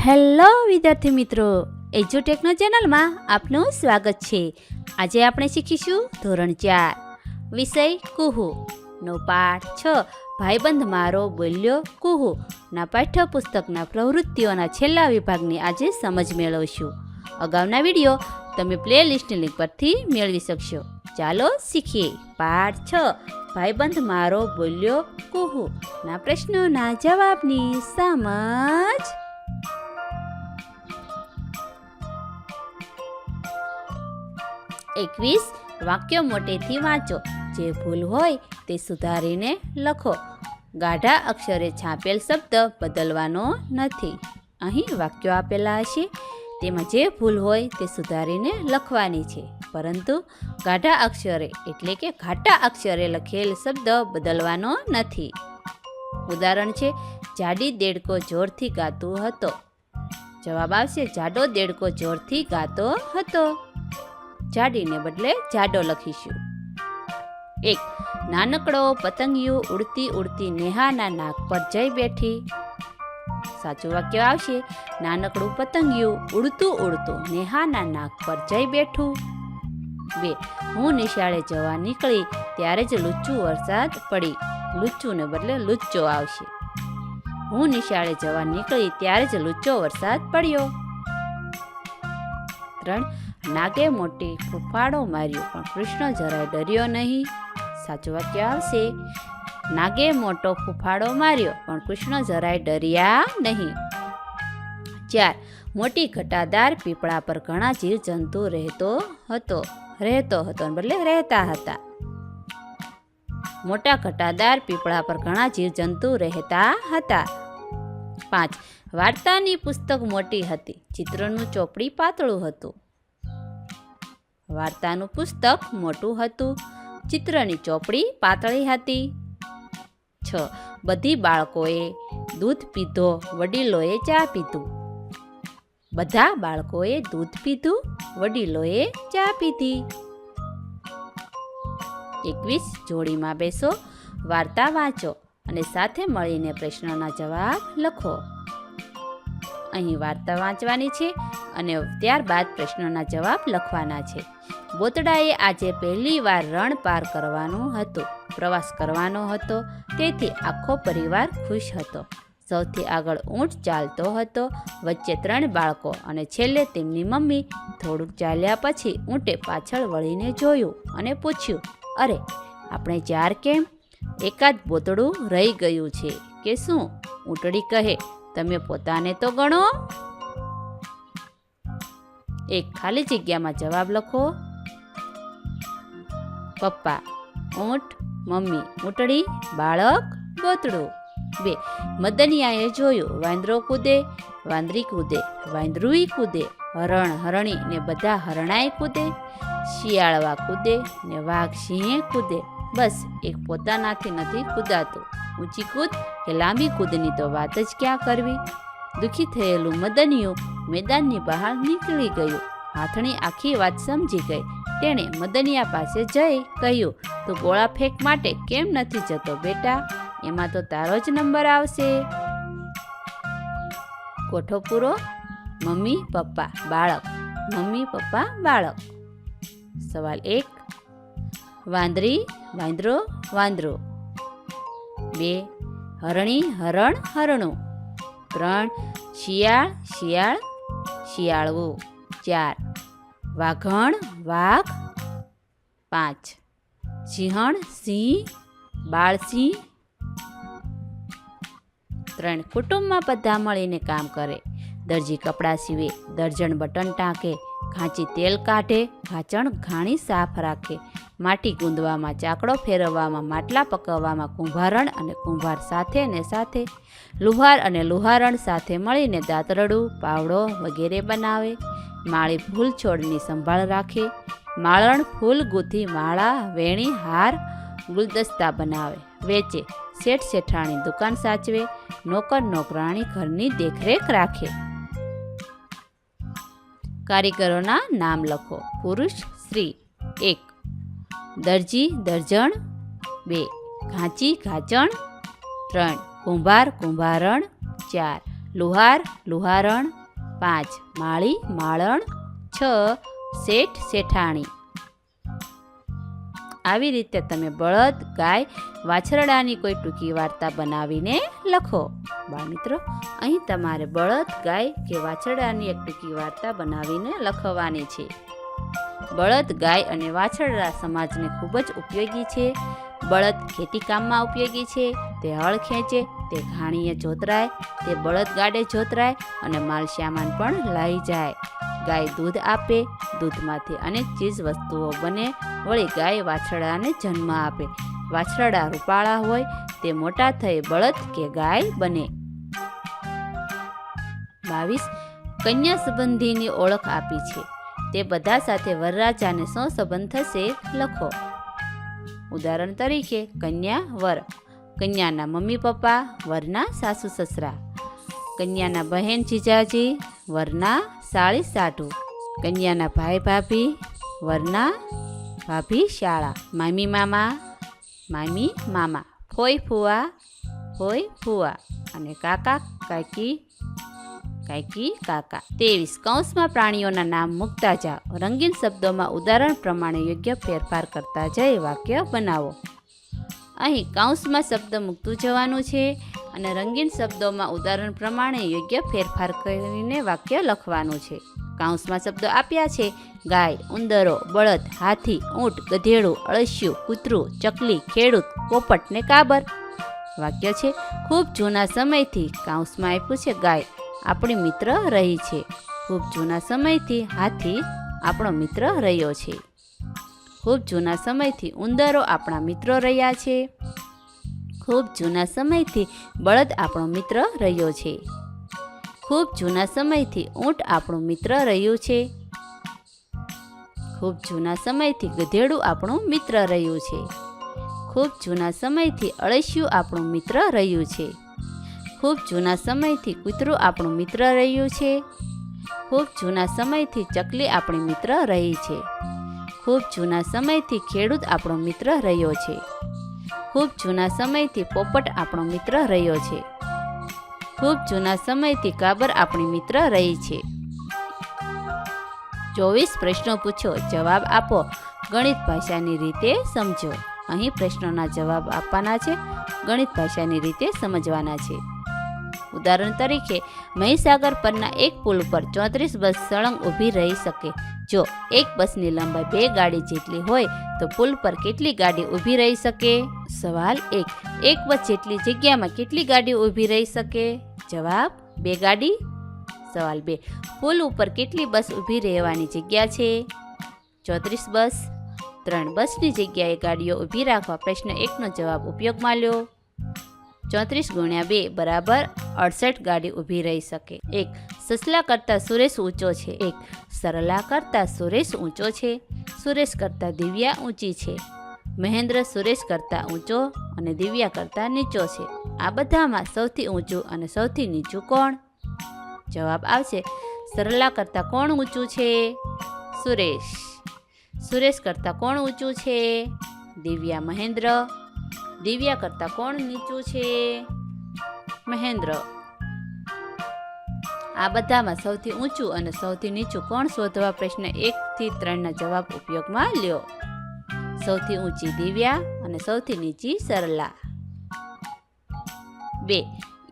Hello વિદ્યાર્થી મિત્રો, એજ્યુટેકનો ચેનલમાં આપનું સ્વાગત છે. આજે આપણે શીખીશું ધોરણ 4 વિષય કુહુ નો પાઠ 6 ભાઈબંધ મારો બોલ્યો કુહુ ના પાઠ્યપુસ્તકના પ્રવૃત્તિઓના છેલ્લા વિભાગની આજે સમજ મેળવશું. અગાઉના વિડીયો તમે પ્લેલિસ્ટની લિંક પરથી મેળવી શકશો. ચાલો શીખીએ. પાઠ 6 ભાઈબંધ મારો બોલ્યો કુહુ ના પ્રશ્નોના જવાબની સમજ. એકવીસ વાક્યો મોટેથી વાંચો. જે ભૂલ હોય તે સુધારીને લખો. ગાઢા અક્ષરે છાપેલ શબ્દ બદલવાનો નથી. અહીં વાક્યો આપેલા હશે, તેમાં જે ભૂલ હોય તે સુધારીને લખવાની છે, પરંતુ ગાઢા અક્ષરે એટલે કે ઘાટા અક્ષરે લખેલ શબ્દ બદલવાનો નથી. ઉદાહરણ છે, જાડી દેડકો જોરથી ગાતો હતો. જવાબ આવશે, જાડો દેડકો જોરથી ગાતો હતો. જાડીને બદલે જાડો લખીશું. 1. નાનકડો પતંગિયું ઉડતી ઉડતી નેહાના નાક પર જઈ બેઠી. સાચું વાક્ય આવશે, નાનકડું પતંગિયું ઉડતું ઉડતું નેહાના નાક પર જઈ બેઠું. 2. હું નિશાળે જવા નીકળી ત્યારે જ લુચ્ચું વરસાદ પડી. લુચ્ચુને બદલે લુચ્ચો આવશે. હું નિશાળે જવા નીકળી ત્યારે જ લુચ્ચો વરસાદ પડ્યો. 3. નાગે મોટી ફૂફાડો માર્યો પણ કૃષ્ણ જરાય ડર્યો નહીં. સાચું વાક્ય આવશે, નાગે મોટો ફૂફાડો માર્યો પણ કૃષ્ણ જરાય ડર્યા નહીં. 4. મોટી ઘટાદાર પીપળા પર ઘણા જીવજંતુ રહેતો હતો બદલે રહેતા હતા. મોટા ઘટાદાર પીપળા પર ઘણા જીવજંતુ રહેતા હતા. 5. વાર્તાની પુસ્તક મોટી હતી, ચિત્રનું ચોપડી પાતળું હતું. વાર્તાનું પુસ્તક મોટું હતું, ચિત્રની ચોપડી પાતળી હતી. 6. બધી બાળકોએ દૂધ પીધો, વડીલોએ ચા પીધું. બધા બાળકોએ દૂધ પીધું, વડીલોએ ચા પીધી. 21. જોડીમાં બેસો, વાર્તા વાંચો અને સાથે મળીને પ્રશ્નોના જવાબ લખો. અહીં વાર્તા વાંચવાની છે અને ત્યારબાદ પ્રશ્નોના જવાબ લખવાના છે. બોતડાએ આજે પહેલી વાર રણ પાર કરવાનું હતું, પ્રવાસ કરવાનો હતો, તેથી આખો પરિવાર ખુશ હતો. સૌથી આગળ ઊંટ ચાલતો હતો, વચ્ચે 3 બાળકો અને છેલ્લે તેમની મમ્મી. થોડુંક ચાલ્યા પછી ઊંટે પાછળ વળીને જોયું અને પૂછ્યું, અરે, આપણે 4 કેમ? એકાદ બોતડું રહી ગયું છે કે શું? ઊંટડી કહે, તમે પોતાને તો ગણો. એક ખાલી જગ્યામાં જવાબ લખો. પપ્પા, ઊંટ, મમ્મી, ઊંટડી, બાળક, બોતડું. 2. મદનિયાએ જોયું, વાંદરો કૂદે, વાંદરી કૂદે, વાંદરુઈ કૂદે, હરણ, હરણી ને બધા હરણાઈ કૂદે, શિયાળવા કૂદે ને વાઘ સિંહે કૂદે. બસ એક પોતાનાથી નથી કૂદાતું. ઊંચી કૂદ કે લાંબી કૂદની તો વાત જ ક્યાં કરવી. દુઃખી થયેલું મદનિયું મેદાનની બહાર નીકળી ગયું. હાથણી આખી વાત સમજી ગઈ. તેણે મદનિયા પાસે જઈ કહ્યું, તું ગોળા ફેંક માટે કેમ નથી જતો બેટા? એમાં તો તારો જ નંબર આવશે. કોઠો પૂરો. મમ્મી પપ્પા બાળક, મમ્મી પપ્પા બાળક. સવાલ 1. વાંદરી, વાંદરો, વાંદરો. 2. હરણી, હરણ, હરણું. 3. શિયાળ, શિયાળ, શિયાળવું. 4. વાઘણ, વાઘ. 5. સિંહણ, સિંહ, બાળસિંહ. 3. કુટુંબમાં બધા મળીને કામ કરે. દરજી કપડાં સીવે, દર્જણ બટન ટાંકે, ઘાંચી તેલ કાઢે, ઘાંચણ ઘાણી સાફ રાખે, માટી ગુંદવામાં, ચાકડો ફેરવવામાં, માટલા પકવવામાં કુંભારણ અને કુંભાર સાથે ને સાથે, લુહાર અને લુહારણ સાથે મળીને દાતરડું, પાવડો વગેરે બનાવે. માળી ફૂલ છોડની સંભાળ રાખે, માળણ ફૂલ ગૂંથી માળા, વેણી, હાર, ગુલદસ્તા બનાવે, વેચે, શેઠ શેઠાણી દુકાન સાચવે, નોકર નોકરાણી ઘરની દેખરેખ રાખે. કારીગરોના નામ લખો. પુરુષ, સ્ત્રી. 1. દરજી, દર્જણ. 2. ઘાંચી, ઘાંચણ. 3. કુંભાર, કુંભારણ. 4. લુહાર લુહારણ, 5 માળી માળણ, 6 શેઠ શેઠાણી. આવી રીતે તમે બળદ ગાય વાછરડાની કોઈ ટૂંકી વાર્તા બનાવીને લખો. બાળમિત્રો, અહીં તમારે બળદ ગાય કે વાછરડાની એક ટૂંકી વાર્તા બનાવીને લખવાની છે. બળદ ગાય અને વાછરડા સમાજને ખૂબ જ ઉપયોગી છે. બળદ ખેતી કામમાં ઉપયોગી છે. તે હળ ખેંચે, તે ઘાણીએ જોતરાય, તે બળદ ગાડે જોતરાય અને માલ સામાન પણ લઈ જાય. ગાય દૂધ આપે, દૂધમાંથી અનેક ચીજ વસ્તુઓ બને. વળી ગાય વાછરડાને જન્મ આપે. વાછરડા રૂપાળા હોય, તે મોટા થઈ બળદ કે ગાય બને. 22 કન્યા સંબંધીની ઓળખ આપી છે. તે બધા સાથે વરરાજાને શું સંબંધ થશે લખો. ઉદાહરણ તરીકે કન્યા વર, કન્યાના મમ્મી પપ્પા, વરના સાસુ સસરા. કન્યાના બહેન જીજાજી, વરના સાળી સાઢુ. કન્યાના ભાઈ ભાભી, વરના ભાભી શાળા. મામી મામા, મામી મામા. ફોઈ ફુવા, ફોઈ ફુવા. અને કાકા કાકી, કાકી કાકા. 23 કૌંસમાં પ્રાણીઓના નામ મૂકતા જાઓ. રંગીન શબ્દોમાં ઉદાહરણ પ્રમાણે યોગ્ય ફેરફાર કરતા જઈ વાક્ય બનાવો. અહીં કૌંસમાં શબ્દ મૂકતું જવાનું છે અને રંગીન શબ્દોમાં ઉદાહરણ પ્રમાણે યોગ્ય ફેરફાર કરીને વાક્ય લખવાનું છે. કૌંસમાં શબ્દો આપ્યા છે: ગાય, ઉંદરો, બળદ, હાથી, ઊંટ, ગધેડું, અળસિયું, કૂતરું, ચકલી, ખેડૂત, પોપટ ને કાબર. વાક્ય છે: ખૂબ જૂના સમયથી, કૌંસમાં આપ્યું છે ગાય, આપણી મિત્ર રહી છે. ખૂબ જૂના સમયથી હાથી આપણો મિત્ર રહ્યો છે. ખૂબ જૂના સમયથી ઉંદરો આપણા મિત્રો રહ્યા છે. ખૂબ જૂના સમયથી બળદ આપણો મિત્ર રહ્યો છે. ખૂબ જૂના સમયથી ઊંટ આપણું મિત્ર રહ્યું છે. ખૂબ જૂના સમયથી ગધેડું આપણું મિત્ર રહ્યું છે. ખૂબ જૂના સમયથી અળસિયું આપણું મિત્ર રહ્યું છે. ખૂબ જૂના સમયથી કૂતરું આપણું મિત્ર રહ્યું છે. ખૂબ જૂના સમયથી ચકલી આપણી મિત્ર રહી છે. ખૂબ જૂના સમયથી ખેડૂત આપણો મિત્ર રહ્યો છે. ખૂબ જૂના સમયથી પોપટ આપણો મિત્ર રહ્યો છે. ખૂબ જૂના સમયથી કાબર આપણી મિત્ર રહી છે. 24 પ્રશ્નો પૂછો, જવાબ આપો. ગણિત ભાષાની રીતે સમજો. અહીં પ્રશ્નોના જવાબ આપવાના છે, ગણિત ભાષાની રીતે સમજવાના છે. ઉદાહરણ તરીકે, મહીસાગર પરના એક પુલ પર 34 બસ સળંગ ઊભી રહી શકે. જો એક બસની લંબાઈ 2 ગાડી જેટલી હોય તો પુલ પર કેટલી ગાડી ઊભી રહી શકે? સવાલ 1. એક બસ જેટલી જગ્યામાં કેટલી ગાડી ઊભી રહી શકે? જવાબ 2 ગાડી. સવાલ 2. પુલ ઉપર કેટલી બસ ઊભી રહેવાની જગ્યા છે? 34 બસ. 3 બસની જગ્યાએ ગાડીઓ ઊભી રાખવા પ્રશ્ન 1નો જવાબ ઉપયોગમાં લ્યો. 34 × 2 બરાબર 68 ગાડી ઊભી રહી શકે. 1. સસલા કરતાં સુરેશ ઊંચો છે. 1. સરલા કરતાં સુરેશ ઊંચો છે. સુરેશ કરતાં દિવ્યા ઊંચી છે. મહેન્દ્ર સુરેશ કરતાં ઊંચો અને દિવ્યા કરતાં નીચો છે. આ બધામાં સૌથી ઊંચું અને સૌથી નીચું કોણ? જવાબ આવશે: સરલા કરતાં કોણ ઊંચું છે? સુરેશ. સુરેશ કરતાં કોણ ઊંચું છે? દિવ્યા મહેન્દ્ર. દિવ્યા કરતાં કોણ નીચું છે? મહેન્દ્ર. આ બધામાં સૌથી ઊંચું અને સૌથી નીચું કોણ શોધવા પ્રશ્ન 1 થી 3ના જવાબ ઉપયોગમાં લ્યો. સૌથી ઊંચી દિવ્યા અને સૌથી નીચી સરલા. 2.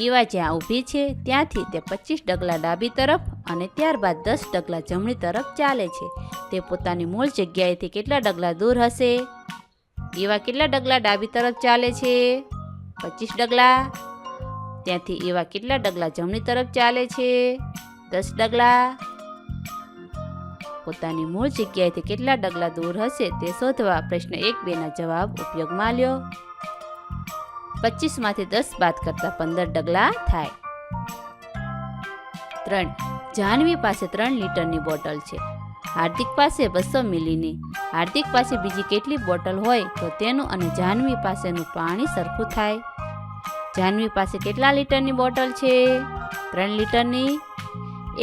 ઈવા જ્યાં ઊભી છે ત્યાંથી તે 25 ડગલા ડાબી તરફ અને ત્યારબાદ 10 ડગલા જમણી તરફ ચાલે છે. તે પોતાની મૂળ જગ્યાએથી કેટલા ડગલા દૂર હશે? ઈવા કેટલા ડગલા ડાબી તરફ ચાલે છે? 25 ડગલા. ત્યાંથી ઈવા કેટલા ડગલા જમણી તરફ ચાલે છે? 10 ડગલા. પોતાની મૂળ જગ્યાએથી કેટલા ડગલા દૂર હશે તે શોધવા પ્રશ્ન 1-2ના જવાબ ઉપયોગમાં લ્યો. 25માંથી 10 બાદ કરતા 15 ડગલા થાય. 3. જાહ્નવી પાસે 3 લીટરની બોટલ છે. હાર્દિક પાસે 200 મિલીની. હાર્દિક પાસે બીજી કેટલી બોટલ હોય તો તેનું અને જાહ્નવી પાસેનું પાણી સરખું થાય? જાહ્નવી પાસે કેટલા લીટરની બોટલ છે? 3 લીટરની.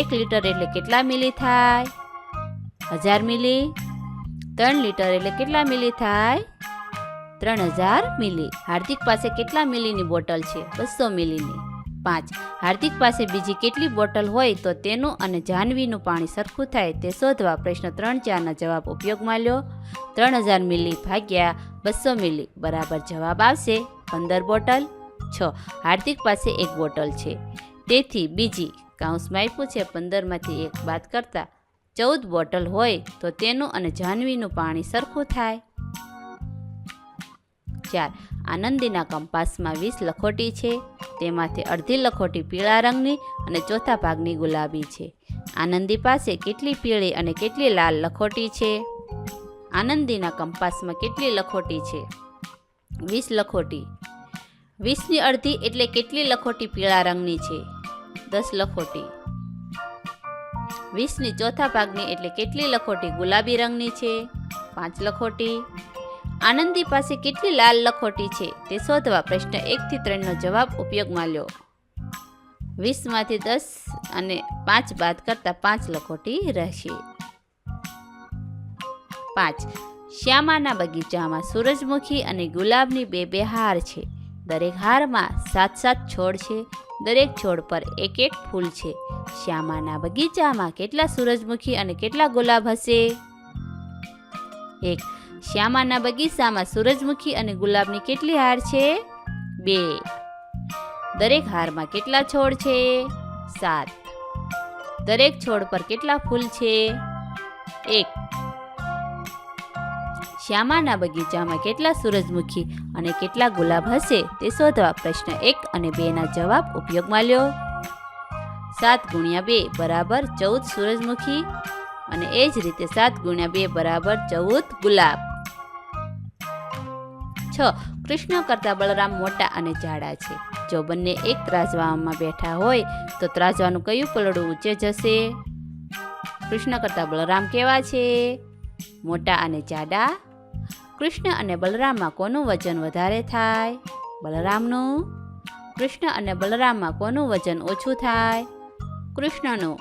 1 લીટર એટલે કેટલા મિલી થાય? 1000 મિલી. 3 લીટર એટલે કેટલા મિલી થાય? 3000 મિલી. હાર્દિક પાસે કેટલા મિલીની બોટલ છે? 200 મિલીની. 5. હાર્દિક પાસે બીજી કેટલી બોટલ હોય તો તેનું અને જાહ્નવીનું પાણી સરખું થાય તે શોધવા. પ્રશ્ન 3-4ના જવાબ ઉપયોગમાં લ્યો. 3000 મિલી ભાગ્યા 200 મિલી બરાબર જવાબ આવશે 15 બોટલ. 6. હાર્દિક પાસે 1 બોટલ છે, તેથી બીજી કૌંસમાં આપ્યું છે 15માંથી 1 બાદ કરતા 14 બોટલ હોય તો તેનું અને જાહ્નવીનું પાણી સરખું થાય. 4. આનંદીના કંપાસમાં 20 લખોટી છે, તેમાંથી અડધી લખોટી પીળા રંગની અને ચોથા ભાગની ગુલાબી છે. આનંદી પાસે કેટલી પીળી અને કેટલી લાલ લખોટી છે? આનંદીના કંપાસમાં કેટલી લખોટી છે? 20 લખોટી. 20ની અડધી એટલે કેટલી લખોટી પીળા રંગની છે? 10 લખોટી. 20ની ચોથા ભાગની એટલે કેટલી લખોટી ગુલાબી રંગની છે? 5 લખોટી. આનંદી પાસે કેટલી લાલ લખોટી છે તે શોધવા. પ્રશ્ન 1થી 3નો જવાબ ઉપયોગમાં લ્યો. 20માંથી 10 અને 5 બાદ કરતા 5 લખોટી રહેશે. 5. શ્યામાના બગીચામાં સૂરજમુખી અને ગુલાબની 2 હાર છે. દરેક હારમાં 7 છોડ છે. દરેક છોડ પર 1 ફૂલ છે. શ્યામાના બગીચામાં કેટલા સૂરજમુખી અને કેટલા ગુલાબ હશે? 1. શ્યામાના બગીચામાં સૂરજમુખી અને ગુલાબની કેટલી હાર છે? 2. દરેક હારમાં કેટલા છોડ છે? 7. દરેક છોડ પર કેટલા ફૂલ છે? 1. શ્યામાના બગીચામાં કેટલા સૂરજમુખી અને કેટલા ગુલાબ હશે તે શોધવા. પ્રશ્ન 1 અને 2ના જવાબ ઉપયોગમાં લ્યો. 7 × 2 બરાબર 14 સૂરજમુખી અને એ જ રીતે 7 × 2 બરાબર 14 ગુલાબ. 6. કૃષ્ણ કરતાં બલરામ મોટા અને જાડા છે. જો બંને એક ત્રાજવામાં બેઠા હોય તો ત્રાજવાનું કયું પલડું ઊંચે જશે? કૃષ્ણ કરતાં બલરામ કેવા છે? મોટા અને જાડા. કૃષ્ણ અને બલરામમાં કોનું વજન વધારે થાય? બલરામનું. કૃષ્ણ અને બલરામમાં કોનું વજન ઓછું થાય? કૃષ્ણનું.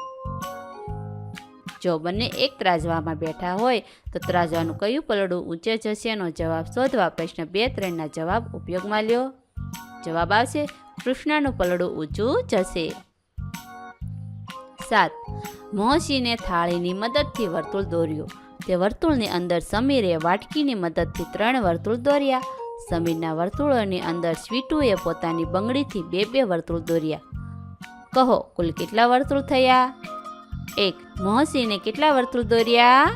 જો બંને એક ત્રાજવામાં બેઠા હોય તો ત્રાજવાનું કયું પલડું ઊંચે જશેનો જવાબ શોધવા. પ્રશ્ન 2-3ના જવાબ ઉપયોગમાં લ્યો. જવાબ આવશે કૃષ્ણનું પલડું ઊંચું જશે. 7. મોહસીને થાળીની મદદથી વર્તુળ દોર્યું. તે વર્તુળની અંદર સમીરે વાટકીની મદદથી 3 વર્તુળ દોર્યા. સમીરના વર્તુળોની અંદર સ્વીટુએ પોતાની બંગડીથી 2 વર્તુળ દોર્યા. કહો કુલ કેટલા વર્તુળ થયા? 1. મોહસીને કેટલા વર્તુળ દોર્યા?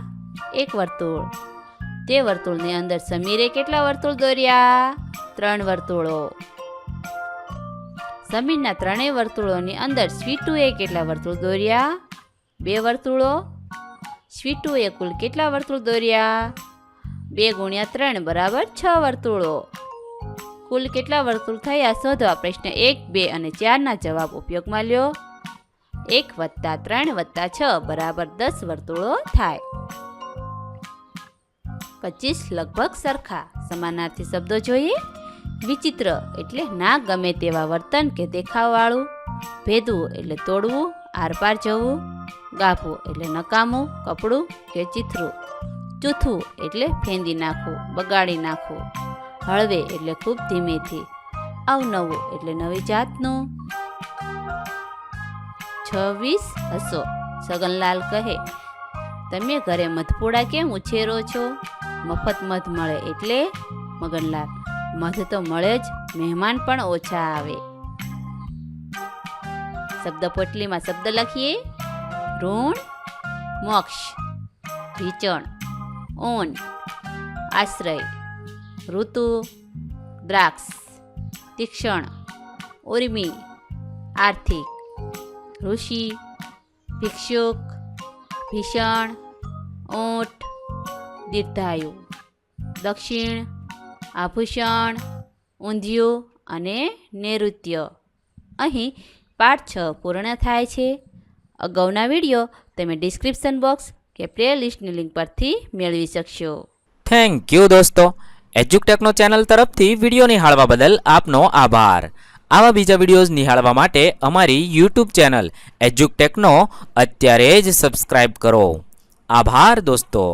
1 વર્તુળ. તે વર્તુળની અંદર સમીરે કેટલા વર્તુળ દોર્યા? 3 વર્તુળો. સમીરના 3 વર્તુળોની અંદર સ્વીટુએ કેટલા વર્તુળ દોર્યા? 2 વર્તુળો. સ્વીટુએ કુલ કેટલા વર્તુળ દોર્યા? 2 × 3 બરાબર 6 વર્તુળો. કુલ કેટલા વર્તુળ થયા શોધવા. પ્રશ્ન 1, 2 અને 4ના જવાબ ઉપયોગમાં લ્યો. 1 + 3 + 6 બરાબર 10 વર્તુળો થાય. 25 લગભગ સરખા. સમાનાર્થી શબ્દો જોઈએ. વિચિત્ર એટલે ના ગમે તેવા વર્તન કે દેખાવવાળું. ભેદવું એટલે તોડવું, આરપાર જવું. ગાભવું એટલે નકામું, કપડું કે ચીથરું. ચૂથવું એટલે ફેંદી નાખવું, બગાડી નાખવું. હળવે એટલે ખૂબ ધીમેથી. અવનવું એટલે નવી જાતનું. 26 હસો. સગનલાલ કહે, તમે ઘરે મધપોડા કેમ ઉછેરો છો? મફત મધ મળે એટલે? મગનલાલ, મધ તો મળે જ, મહેમાન પણ ઓછા આવે. શબ્દ પોટલીમાં શબ્દ લખીએ. ઋણ, મોક્ષ, ભીચણ, ઊન, આશ્રય, ઋતુ, દ્રાક્ષ, તીક્ષણ, ઉર્મી, આર્થિક, ઋષિ, ભિક્ષુક, ભીષણ, ઊંટ, દીર્ઘાયુ, દક્ષિણ, આભૂષણ, ઊંધિયું અને નૈઋત્ય. અહીં પાઠ 6 પૂર્ણ થાય છે. અગાઉના વિડીયો તમે ડિસ્ક્રિપ્શન બોક્સ કે પ્લેલિસ્ટની લિંક પરથી મેળવી શકશો. થેન્ક યુ દોસ્તો. એજ્યુકટેકનો ચેનલ તરફથી વિડીયો નિહાળવા બદલ આપનો આભાર. આવા બીજા વિડીયોઝ નિહાળવા માટે અમારી યુટ્યુબ ચેનલ એજ્યુકટેકનો અત્યારે જ સબસ્ક્રાઇબ કરો. આભાર દોસ્તો.